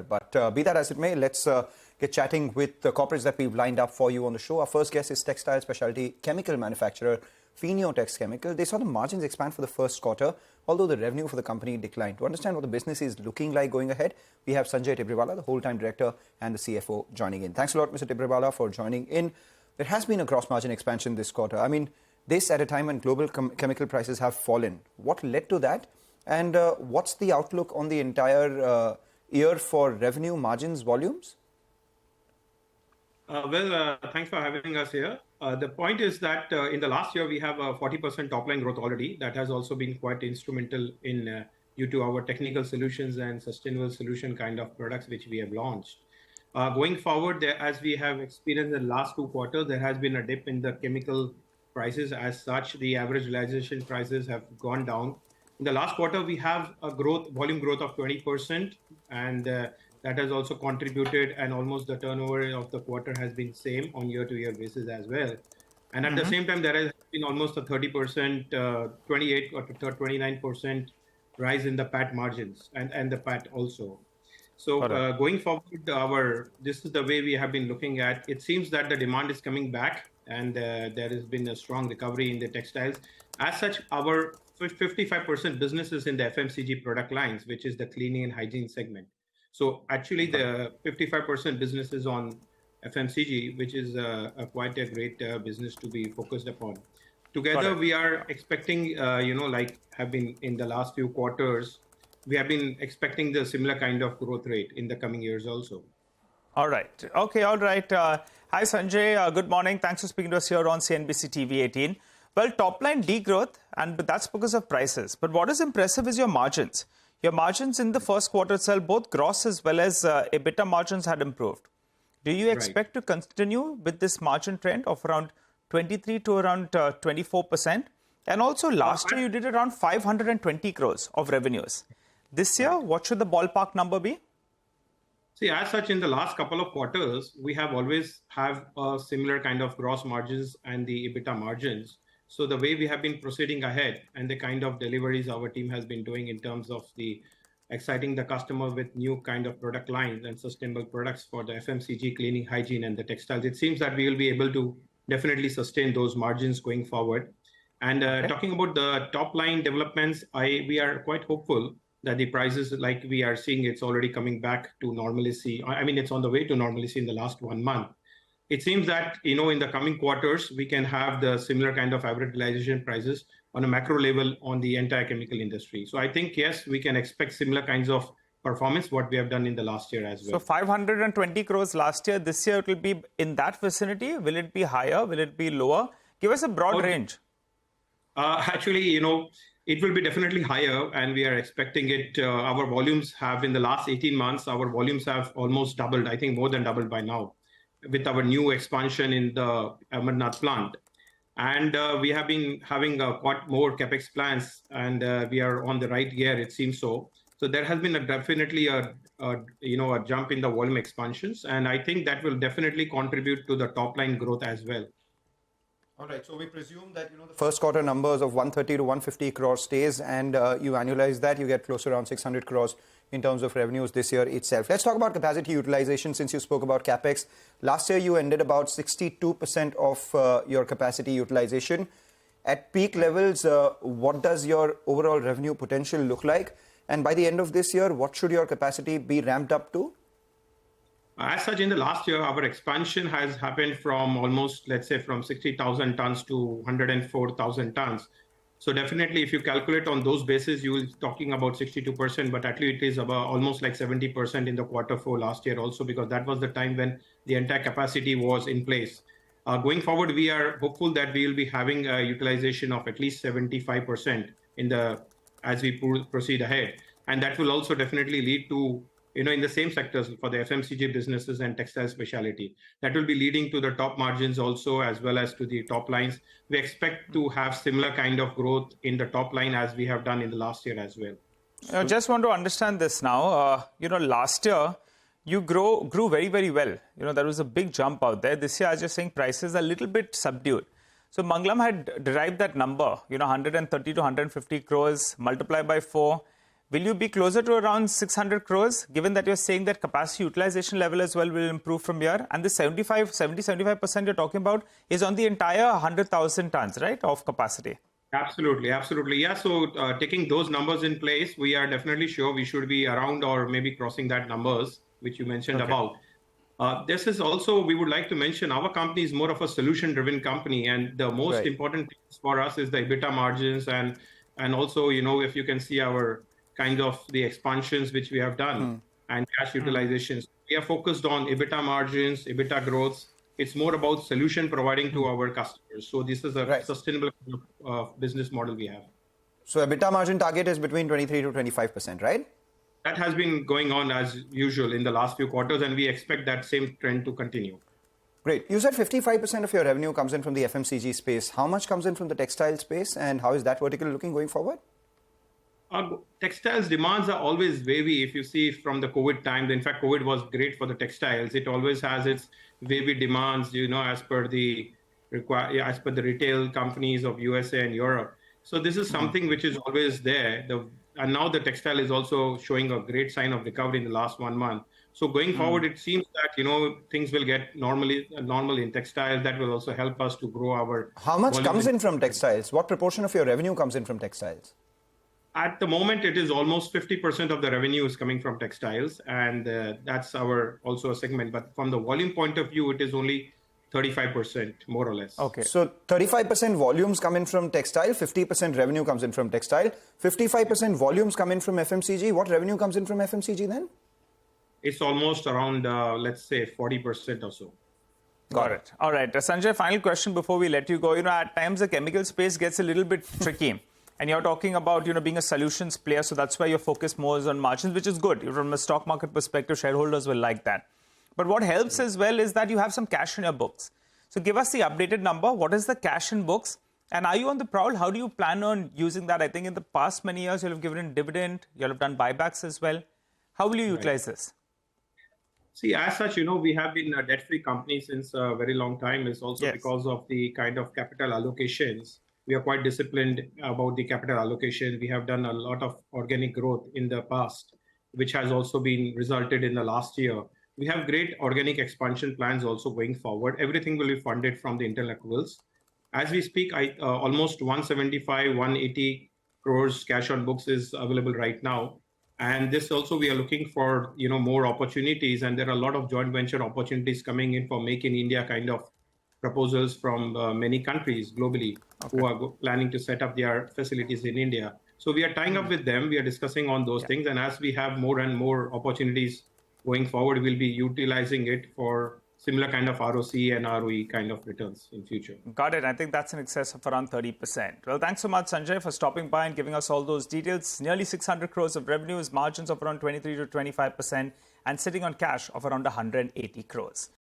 well. But be that as it may, let's get chatting with the corporates that we've lined up for you on the show. Our first guest is textile specialty chemical manufacturer Fineotex Chemical. They saw the margins expand for the first quarter, although the revenue for the company declined. To understand what the business is looking like going ahead, we have Sanjay Tibrewala, the whole-time director and the CFO, joining in. Thanks a lot, Mr. Tibrewala, for joining in. There has been a gross margin expansion this quarter. I mean, this at a time when global chemical prices have fallen. What led to that? And what's the outlook on the entire year for revenue, margins, volumes? Thanks for having us here. The point is that in the last year, we have a 40% top-line growth already. That has also been quite instrumental in due to our technical solutions and sustainable solution kind of products which we have launched. Going forward, as we have experienced in the last 2 quarters, there has been a dip in the chemical prices. As such, the average realization prices have gone down. In the last quarter, we have a volume growth of 20%, and that has also contributed, and almost the turnover of the quarter has been same on year-to-year basis as well. And at the same time, there has been almost a 30%, 28 or 29% rise in the PAT margins and the PAT also. So going forward, this is the way we have been looking at. It seems that the demand is coming back, and there has been a strong recovery in the textiles. As such, our 55% business is in the FMCG product lines, which is the cleaning and hygiene segment. So actually, the 55% business is on FMCG, which is quite a great business to be focused upon. Together, we are expecting, like have been in the last few quarters, we have been expecting the similar kind of growth rate in the coming years also. All right. Okay, all right. Hi, Sanjay. Good morning. Thanks for speaking to us here on CNBC-TV18. Well, top-line degrowth, and that's because of prices. But what is impressive is your margins. Your margins in the first quarter itself, both gross as well as EBITDA margins had improved. Do you expect to continue with this margin trend of around 23 to around 24%? And also last year, you did around 520 crores of revenues. This year, what should the ballpark number be? See, as such, in the last couple of quarters, we have always have a similar kind of gross margins and the EBITDA margins. So the way we have been proceeding ahead and the kind of deliveries our team has been doing in terms of the exciting the customer with new kind of product lines and sustainable products for the FMCG, cleaning, hygiene, and the textiles, it seems that we will be able to definitely sustain those margins going forward. And talking about the top line developments, we are quite hopeful that the prices, like we are seeing, it's already coming back to normalcy. I mean, it's on the way to normalcy in the last 1 month. It seems that, in the coming quarters, we can have the similar kind of average realization prices on a macro level on the entire chemical industry. So I think, yes, we can expect similar kinds of performance, what we have done in the last year as well. So 520 crores last year, this year it will be in that vicinity. Will it be higher? Will it be lower? Give us a broad range. Actually, it will be definitely higher, and we are expecting it. Our volumes have, in the last 18 months, our volumes have almost doubled, I think more than doubled by now, with our new expansion in the Amarnath plant. And we have been having quite more capex plans, and we are on the right gear, it seems so. So there has been definitely a jump in the volume expansions, and I think that will definitely contribute to the top line growth as well. All right, so we presume that the first quarter numbers of 130 to 150 crores stays, and you annualize that, you get close to around 600 crores in terms of revenues this year itself. Let's talk about capacity utilization since you spoke about capex. Last year, you ended about 62% of your capacity utilization. At peak levels, what does your overall revenue potential look like? And by the end of this year, what should your capacity be ramped up to? As such, in the last year, our expansion has happened from almost, let's say, from 60,000 tons to 104,000 tons. So definitely, if you calculate on those bases, you will be talking about 62%, but actually it is about almost like 70% in the Q4 last year also, because that was the time when the entire capacity was in place. Going forward, we are hopeful that we will be having a utilization of at least 75% as we proceed ahead. And that will also definitely lead to, in the same sectors for the FMCG businesses and textile specialty. That will be leading to the top margins also, as well as to the top lines. We expect to have similar kind of growth in the top line as we have done in the last year as well. I just want to understand this now. Last year, you grew very, very well. There was a big jump out there. This year, as you're saying, prices are a little bit subdued. So Mangalam had derived that number, 130 to 150 crores, multiplied by 4. will you be closer to around 600 crores, given that you're saying that capacity utilization level as well will improve from here? And the 75% you're talking about is on the entire 100,000 tons, right, of capacity? Absolutely, absolutely. Yeah, so taking those numbers in place, we are definitely sure we should be around or maybe crossing that numbers, which you mentioned about. This is also, we would like to mention, our company is more of a solution-driven company, and the most important things for us is the EBITDA margins and also, if you can see our kind of the expansions which we have done and cash utilizations. We are focused on EBITDA margins, EBITDA growths. It's more about solution providing to our customers. So this is a sustainable business model we have. So EBITDA margin target is between 23 to 25%, right? That has been going on as usual in the last few quarters, and we expect that same trend to continue. Great. You said 55% of your revenue comes in from the FMCG space. How much comes in from the textile space, and how is that vertical looking going forward? Textiles demands are always wavy. If you see from the COVID times, in fact, COVID was great for the textiles. It always has its wavy demands, as per the retail companies of USA and Europe. So this is something which is always there. And now the textile is also showing a great sign of recovery in the last 1 month. So going forward, it seems that, things will get normal in textiles. That will also help us to grow our... How much comes in from textiles? What proportion of your revenue comes in from textiles? At the moment, it is almost 50% of the revenue is coming from textiles, and that's our also a segment. But from the volume point of view, it is only 35%, more or less. Okay. So 35% volumes come in from textile, 50% revenue comes in from textile, 55% volumes come in from FMCG. What revenue comes in from FMCG then? It's almost around, let's say, 40% or so. Got it. All right. Sanjay, final question before we let you go. At times the chemical space gets a little bit tricky. And you're talking about, being a solutions player. So that's why your focus more is on margins, which is good. From a stock market perspective, shareholders will like that. But what helps as well is that you have some cash in your books. So give us the updated number. What is the cash in books? And are you on the prowl? How do you plan on using that? I think in the past many years, you'll have given in dividend. You'll have done buybacks as well. How will you utilize this? See, as such, we have been a debt-free company since a very long time. It's also because of the kind of capital allocations. We are quite disciplined about the capital allocation. We have done a lot of organic growth in the past, which has also been resulted in the last year. We have great organic expansion plans also going forward. Everything will be funded from the internal accruals. As we speak, almost 175, 180 crores cash on books is available right now. And this also, we are looking for, more opportunities. And there are a lot of joint venture opportunities coming in for Make in India kind of proposals from many countries globally who are planning to set up their facilities in India. So we are tying up with them. We are discussing on those things. And as we have more and more opportunities going forward, we'll be utilizing it for similar kind of ROC and ROE kind of returns in future. Got it. I think that's in excess of around 30%. Well, thanks so much, Sanjay, for stopping by and giving us all those details. Nearly 600 crores of revenues, margins of around 23 to 25%, and sitting on cash of around 180 crores.